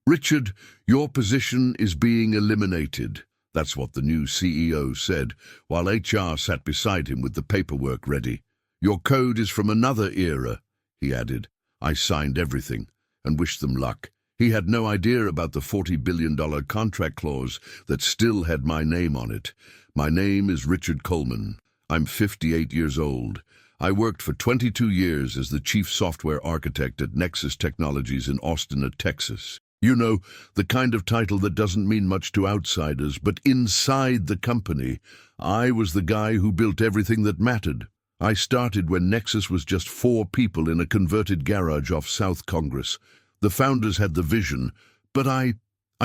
Richard, your position is being eliminated. That's what the new CEO said, while HR sat beside him with the paperwork ready. Your code is from another era, he added. I signed everything and wished them luck. He had no idea about the $40 billion contract clause that still had my name on it. My name is Richard Coleman. I'm 58 years old. I worked for 22 years as the chief software architect at Nexus Technologies in Austin, Texas. You know, the kind of title that doesn't mean much to outsiders, but inside the company, I was the guy who built everything that mattered. I started when Nexus was just 4 people in a converted garage off South Congress. The founders had the vision, but I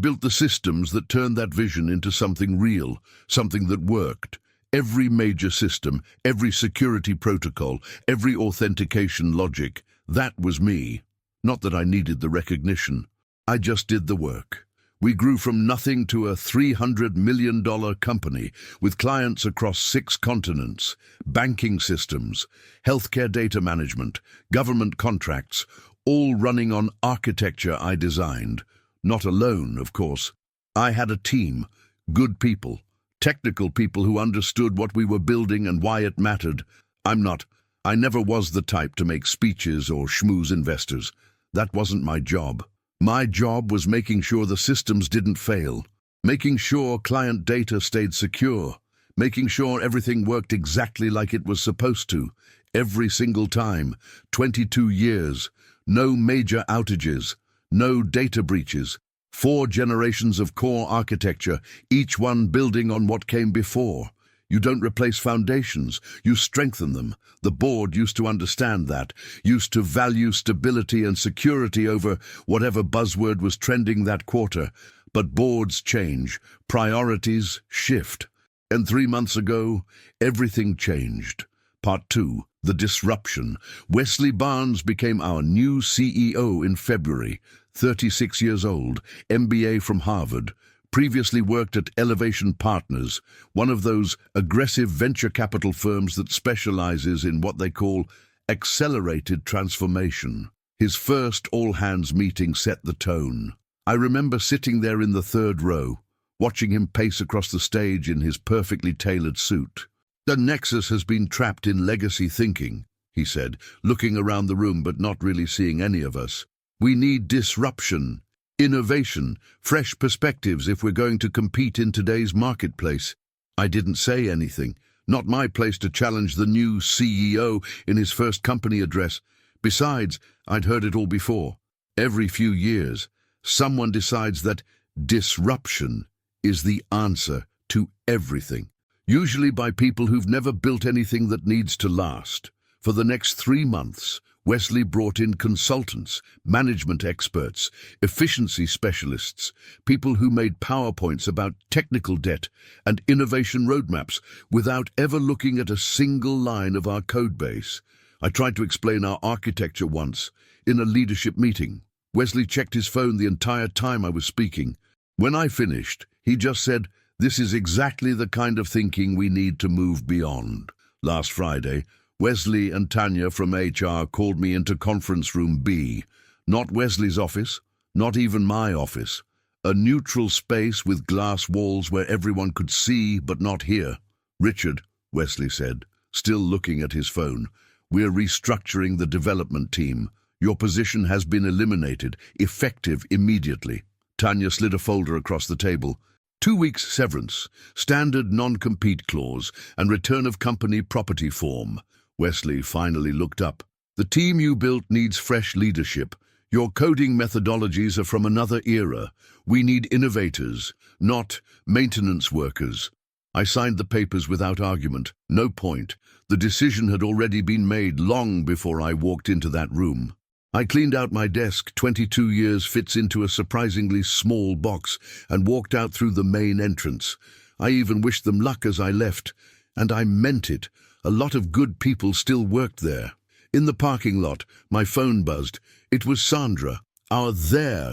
built the systems that turned that vision into something real, something that worked. Every major system, every security protocol, every authentication logic, that was me. Not that I needed the recognition. I just did the work. We grew from nothing to a $300 million company with clients across 6 continents, banking systems, healthcare data management, government contracts, all running on architecture I designed. Not alone, of course. I had a team, good people, technical people who understood what we were building and why it mattered. I never was the type to make speeches or schmooze investors. That wasn't my job. My job was making sure the systems didn't fail, making sure client data stayed secure, making sure everything worked exactly like it was supposed to, every single time, 22 years, no major outages, no data breaches, 4 generations of core architecture, each one building on what came before. You don't replace foundations, you strengthen them. The board used to understand that, used to value stability and security over whatever buzzword was trending that quarter. But boards change, priorities shift. And 3 months ago, everything changed. Part 2, the disruption. Wesley Barnes became our new CEO in February, 36 years old, MBA from Harvard. Previously worked at Elevation Partners, one of those aggressive venture capital firms that specializes in what they call accelerated transformation. His first all-hands meeting set the tone. I remember sitting there in the 3rd row, watching him pace across the stage in his perfectly tailored suit. "The Nexus has been trapped in legacy thinking," he said, looking around the room but not really seeing any of us. "We need disruption. Innovation, fresh perspectives if we're going to compete in today's marketplace." I didn't say anything. Not my place to challenge the new CEO in his first company address. Besides, I'd heard it all before. Every few years, someone decides that disruption is the answer to everything. Usually by people who've never built anything that needs to last. For the next 3 months, Wesley brought in consultants, management experts, efficiency specialists, people who made PowerPoints about technical debt and innovation roadmaps without ever looking at a single line of our code base. I tried to explain our architecture once, in a leadership meeting. Wesley checked his phone the entire time I was speaking. When I finished, he just said, "This is exactly the kind of thinking we need to move beyond." Last Friday, Wesley and Tanya from HR called me into conference room B. Not Wesley's office, not even my office. A neutral space with glass walls where everyone could see but not hear. "Richard," Wesley said, still looking at his phone, "we're restructuring the development team. Your position has been eliminated, effective immediately." Tanya slid a folder across the table. 2 weeks severance, standard non-compete clause, and return of company property form. Wesley finally looked up. "The team you built needs fresh leadership. Your coding methodologies are from another era. We need innovators, not maintenance workers." I signed the papers without argument. No point. The decision had already been made long before I walked into that room. I cleaned out my desk, 22 years fits into a surprisingly small box, and walked out through the main entrance. I even wished them luck as I left, and I meant it. A lot of good people still worked there. In the parking lot, my phone buzzed. It was Sandra, our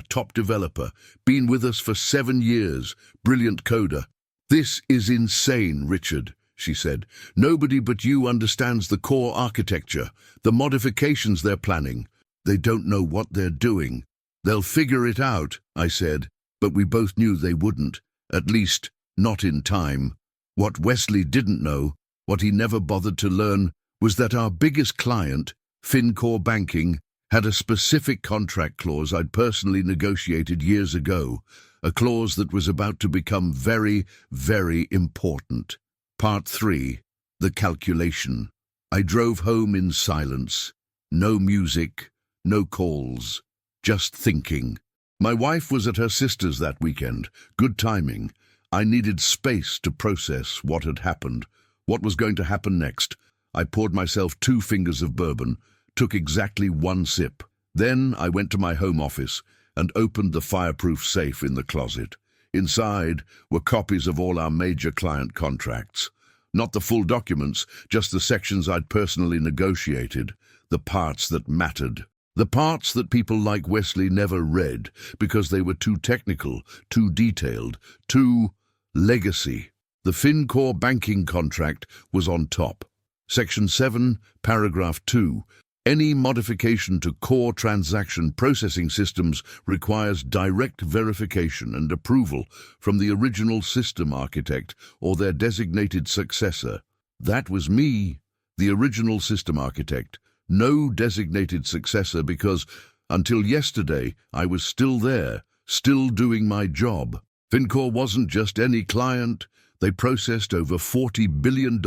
top developer, been with us for 7 years, brilliant coder. "This is insane, Richard," she said. "Nobody but you understands the core architecture, the modifications they're planning. They don't know what they're doing." They'll figure it out, I said, but we both knew they wouldn't, at least not in time. What Wesley didn't know, what he never bothered to learn, was that our biggest client, Fincor Banking, had a specific contract clause I'd personally negotiated years ago, a clause that was about to become very, very important. Part 3. The calculation. I drove home in silence. No music, no calls, just thinking. My wife was at her sister's that weekend. Good timing. I needed space to process what had happened, what was going to happen next. I poured myself 2 fingers of bourbon, took exactly 1 sip. Then I went to my home office and opened the fireproof safe in the closet. Inside were copies of all our major client contracts. Not the full documents, just the sections I'd personally negotiated, the parts that mattered. The parts that people like Wesley never read because they were too technical, too detailed, too legacy. The Fincor Banking contract was on top. Section 7, paragraph 2. Any modification to core transaction processing systems requires direct verification and approval from the original system architect or their designated successor. That was me, the original system architect. No designated successor because, until yesterday, I was still there, still doing my job. Fincor wasn't just any client. They processed over $40 billion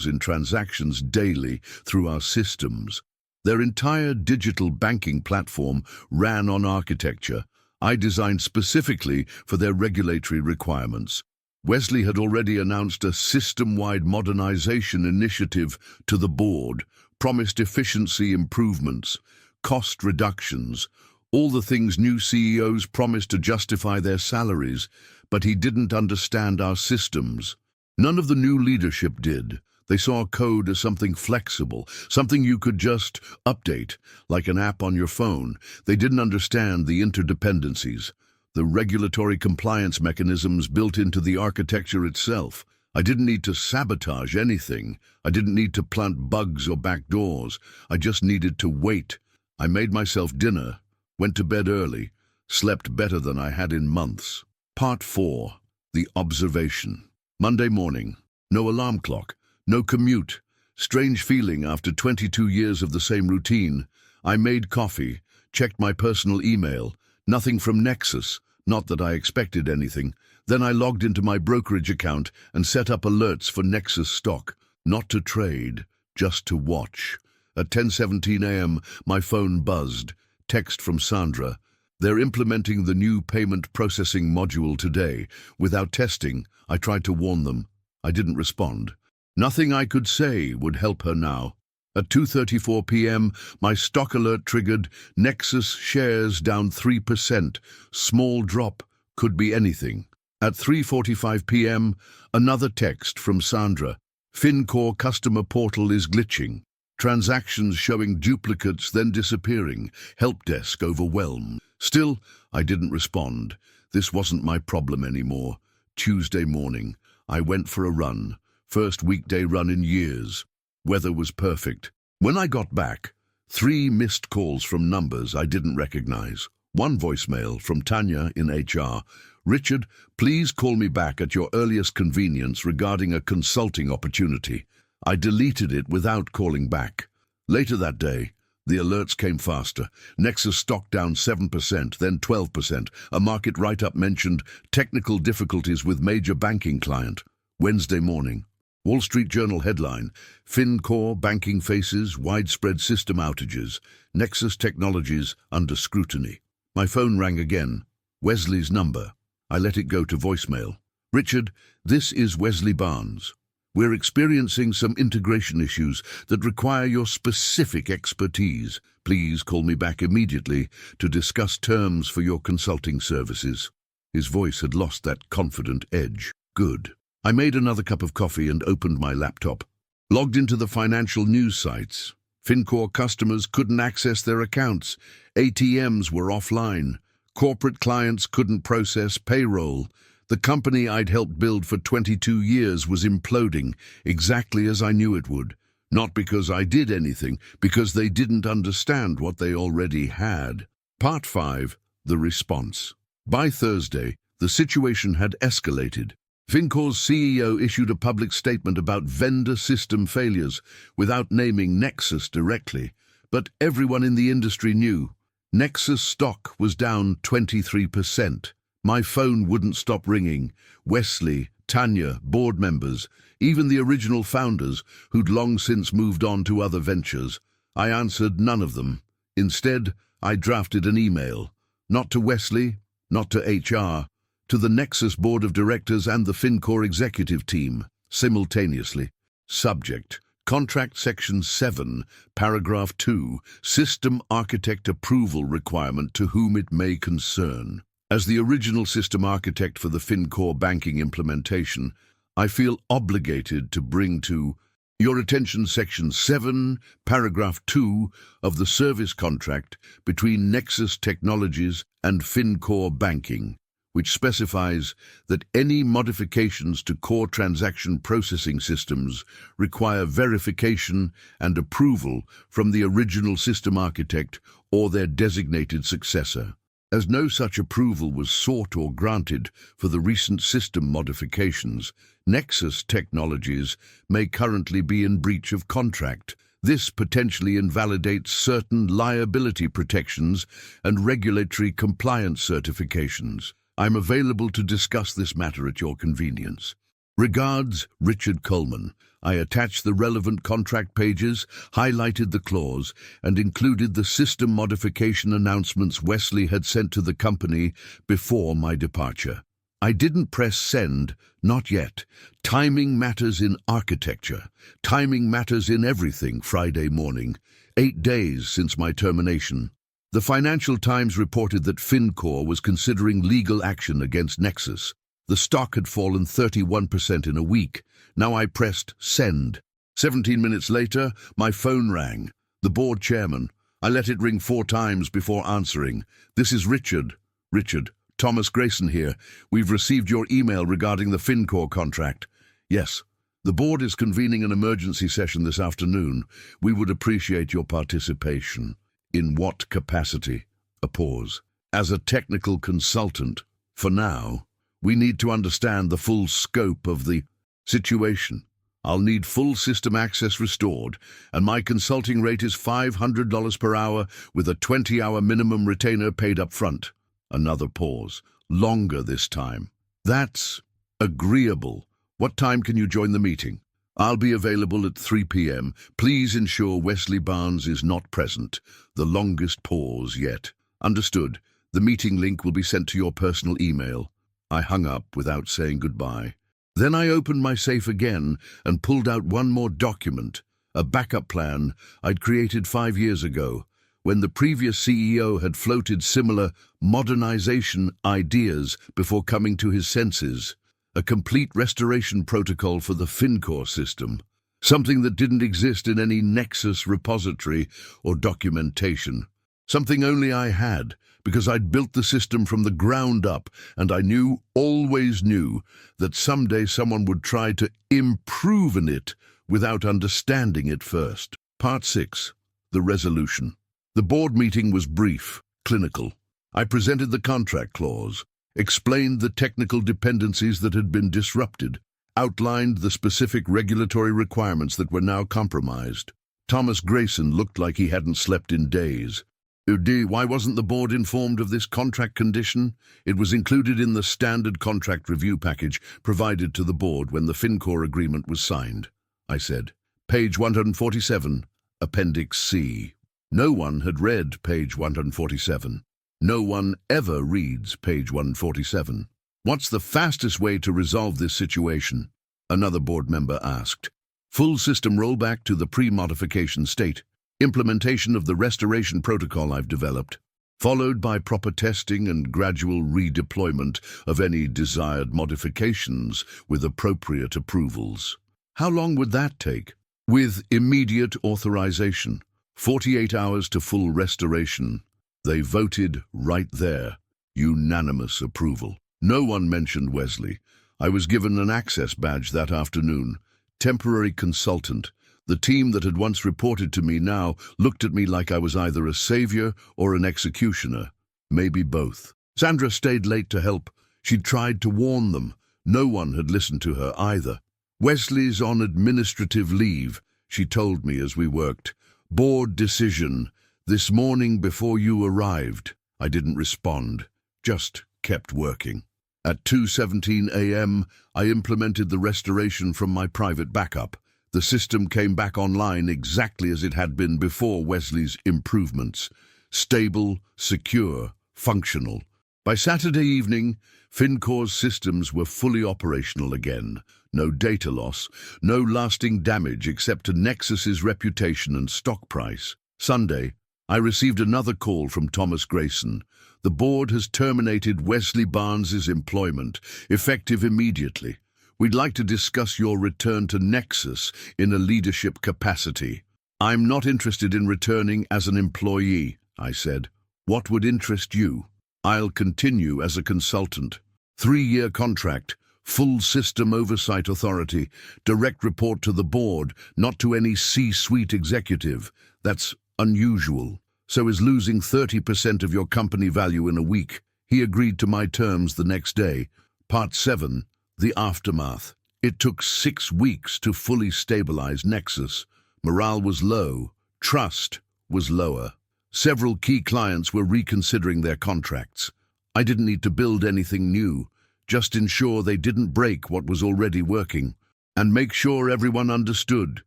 in transactions daily through our systems. Their entire digital banking platform ran on architecture I designed specifically for their regulatory requirements. Wesley had already announced a system-wide modernization initiative to the board, promised efficiency improvements, cost reductions, all the things new CEOs promise to justify their salaries, but he didn't understand our systems. None of the new leadership did. They saw code as something flexible, something you could just update, like an app on your phone. They didn't understand the interdependencies, the regulatory compliance mechanisms built into the architecture itself. I didn't need to sabotage anything. I didn't need to plant bugs or backdoors. I just needed to wait. I made myself dinner, went to bed early, slept better than I had in months. Part 4. The observation. Monday morning. No alarm clock. No commute. Strange feeling after 22 years of the same routine. I made coffee, checked my personal email. Nothing from Nexus. Not that I expected anything. Then I logged into my brokerage account and set up alerts for Nexus stock. Not to trade, just to watch. At 10:17 a.m., my phone buzzed. Text from Sandra. They're implementing the new payment processing module today. Without testing, I tried to warn them. I didn't respond. Nothing I could say would help her now. At 2:34 p.m., my stock alert triggered. Nexus shares down 3%. Small drop, could be anything. At 3:45 p.m., another text from Sandra. Fincor customer portal is glitching. Transactions showing duplicates then disappearing. Help desk overwhelmed. Still, I didn't respond. This wasn't my problem anymore. Tuesday morning, I went for a run. First weekday run in years. Weather was perfect. When I got back, 3 missed calls from numbers I didn't recognize. 1 voicemail from Tanya in HR. Richard, please call me back at your earliest convenience regarding a consulting opportunity. I deleted it without calling back. Later that day, the alerts came faster. Nexus stock down 7%, then 12%. A market write-up mentioned technical difficulties with major banking client. Wednesday morning. Wall Street Journal headline, Fincor Banking faces widespread system outages. Nexus Technologies under scrutiny. My phone rang again. Wesley's number. I let it go to voicemail. Richard, this is Wesley Barnes. We're experiencing some integration issues that require your specific expertise. Please call me back immediately to discuss terms for your consulting services. His voice had lost that confident edge. Good. I made another cup of coffee and opened my laptop. Logged into the financial news sites. Fincor customers couldn't access their accounts. ATMs were offline. Corporate clients couldn't process payroll. The company I'd helped build for 22 years was imploding, exactly as I knew it would. Not because I did anything, because they didn't understand what they already had. Part 5. The response. By Thursday, the situation had escalated. Fincor's CEO issued a public statement about vendor system failures without naming Nexus directly, but everyone in the industry knew. Nexus stock was down 23%. My phone wouldn't stop ringing. Wesley, Tanya, board members, even the original founders, who'd long since moved on to other ventures. I answered none of them. Instead, I drafted an email. Not to Wesley, not to HR, to the Nexus Board of Directors and the Fincor executive team, simultaneously. Subject: Contract Section 7, Paragraph 2, System Architect Approval Requirement to whom it may concern. As the original system architect for the Fincor banking implementation, I feel obligated to bring to your attention Section 7, Paragraph 2 of the service contract between Nexus Technologies and Fincor Banking, which specifies that any modifications to core transaction processing systems require verification and approval from the original system architect or their designated successor. As no such approval was sought or granted for the recent system modifications, Nexus Technologies may currently be in breach of contract. This potentially invalidates certain liability protections and regulatory compliance certifications. I'm available to discuss this matter at your convenience. Regards, Richard Coleman. I attached the relevant contract pages, highlighted the clause, and included the system modification announcements Wesley had sent to the company before my departure. I didn't press send, not yet. Timing matters in architecture. Timing matters in everything. Friday morning, 8 days since my termination. The Financial Times reported that Fincor was considering legal action against Nexus. The stock had fallen 31% in a week. Now I pressed send. 17 minutes later, my phone rang. The board chairman. I let it ring 4 times before answering. This is Richard. Richard, Thomas Grayson here. We've received your email regarding the Fincor contract. Yes. The board is convening an emergency session this afternoon. We would appreciate your participation. In what capacity? A pause. As a technical consultant, for now, we need to understand the full scope of the situation. I'll need full system access restored, and my consulting rate is $500 per hour with a 20-hour minimum retainer paid up front. Another pause. Longer this time. That's agreeable. What time can you join the meeting? I'll be available at 3 p.m. Please ensure Wesley Barnes is not present. The longest pause yet. Understood. The meeting link will be sent to your personal email. I hung up without saying goodbye. Then I opened my safe again and pulled out one more document, a backup plan I'd created 5 years ago, when the previous CEO had floated similar modernization ideas before coming to his senses. A complete restoration protocol for the Fincor system, something that didn't exist in any Nexus repository or documentation. Something only I had, because I'd built the system from the ground up, and I knew, always knew, that someday someone would try to improve in it without understanding it first. Part 6. The resolution. The board meeting was brief, clinical. I presented the contract clause, explained the technical dependencies that had been disrupted, outlined the specific regulatory requirements that were now compromised. Thomas Grayson looked like he hadn't slept in days. Why wasn't the board informed of this contract condition? It was included in the standard contract review package provided to the board when the Fincor agreement was signed, I said. Page 147, Appendix C. No one had read page 147. No one ever reads page 147. What's the fastest way to resolve this situation? Another board member asked. Full system rollback to the pre-modification state. Implementation of the restoration protocol I've developed, followed by proper testing and gradual redeployment of any desired modifications with appropriate approvals. How long would that take? With immediate authorization, 48 hours to full restoration. They voted right there. Unanimous approval. No one mentioned Wesley. I was given an access badge that afternoon. Temporary consultant. The team that had once reported to me now looked at me like I was either a savior or an executioner. Maybe both. Sandra stayed late to help. She'd tried to warn them. No one had listened to her either. Wesley's on administrative leave, she told me as we worked. Board decision. This morning before you arrived. I didn't respond, just kept working. At 2:17 a.m., I implemented the restoration from my private backup. The system came back online exactly as it had been before Wesley's improvements. Stable, secure, functional. By Saturday evening, FinCore's systems were fully operational again. No data loss, no lasting damage except to Nexus's reputation and stock price. Sunday, I received another call from Thomas Grayson. The board has terminated Wesley Barnes's employment, effective immediately. We'd like to discuss your return to Nexus in a leadership capacity. I'm not interested in returning as an employee, I said. What would interest you? I'll continue as a consultant. 3-year contract, full system oversight authority, direct report to the board, not to any C-suite executive. That's unusual. So is losing 30% of your company value in a week. He agreed to my terms the next day. Part 7, the aftermath. It took 6 weeks to fully stabilize Nexus. Morale was low. Trust was lower. Several key clients were reconsidering their contracts. I didn't need to build anything new, just ensure they didn't break what was already working, and make sure everyone understood,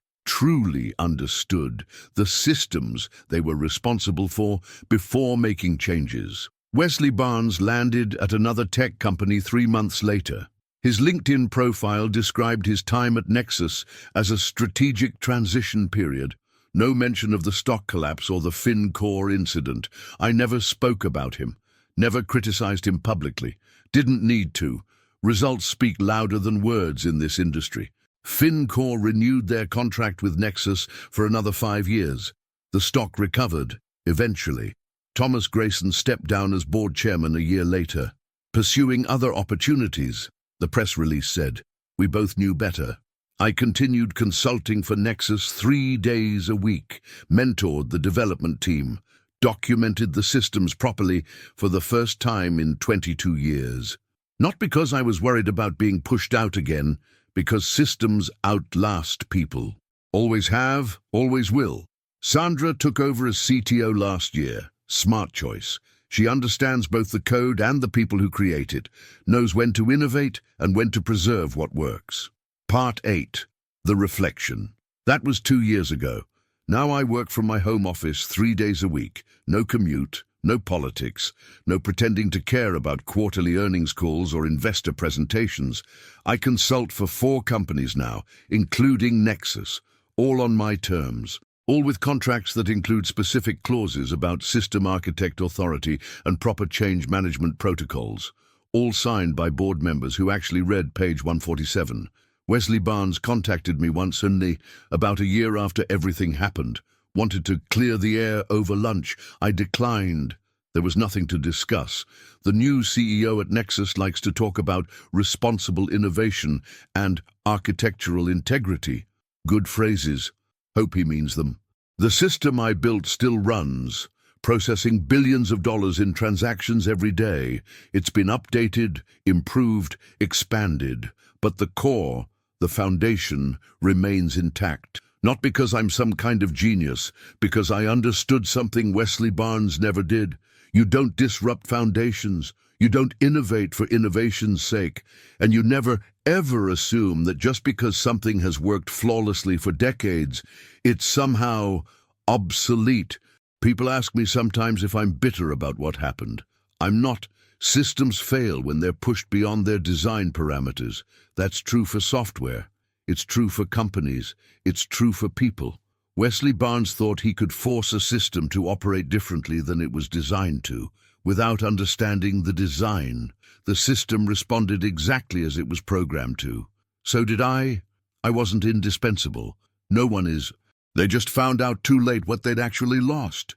truly understood, the systems they were responsible for before making changes. Wesley Barnes landed at another tech company 3 months later. His LinkedIn profile described his time at Nexus as a strategic transition period. No mention of the stock collapse or the FinCore incident. I never spoke about him, never criticized him publicly. Didn't need to. Results speak louder than words in this industry. FinCore renewed their contract with Nexus for another 5 years. The stock recovered, eventually. Thomas Grayson stepped down as board chairman a year later. Pursuing other opportunities, the press release said. We both knew better. I continued consulting for Nexus 3 days a week, mentored the development team, documented the systems properly for the first time in 22 years. Not because I was worried about being pushed out again, because systems outlast people. Always have, always will. Sandra took over as CTO last year. Smart choice. She understands both the code and the people who create it, knows when to innovate and when to preserve what works. Part 8. The reflection. That was 2 years ago. Now I work from my home office 3 days a week. No commute, no politics, no pretending to care about quarterly earnings calls or investor presentations. I consult for 4 companies now, including Nexus, all on my terms. All with contracts that include specific clauses about system architect authority and proper change management protocols. All signed by board members who actually read page 147. Wesley Barnes contacted me once only, about a year after everything happened. Wanted to clear the air over lunch. I declined. There was nothing to discuss. The new CEO at Nexus likes to talk about responsible innovation and architectural integrity. Good phrases. Hope he means them. The system I built still runs, processing billions of dollars in transactions every day. It's been updated, improved, expanded, but the core, the foundation, remains intact. Not because I'm some kind of genius, because I understood something Wesley Barnes never did. You don't disrupt foundations. You don't innovate for innovation's sake. And you never, ever assume that just because something has worked flawlessly for decades, it's somehow obsolete. People ask me sometimes if I'm bitter about what happened. I'm not. Systems fail when they're pushed beyond their design parameters. That's true for software. It's true for companies. It's true for people. Wesley Barnes thought he could force a system to operate differently than it was designed to, without understanding the design. The system responded exactly as it was programmed to. So did I. I wasn't indispensable. No one is. They just found out too late what they'd actually lost.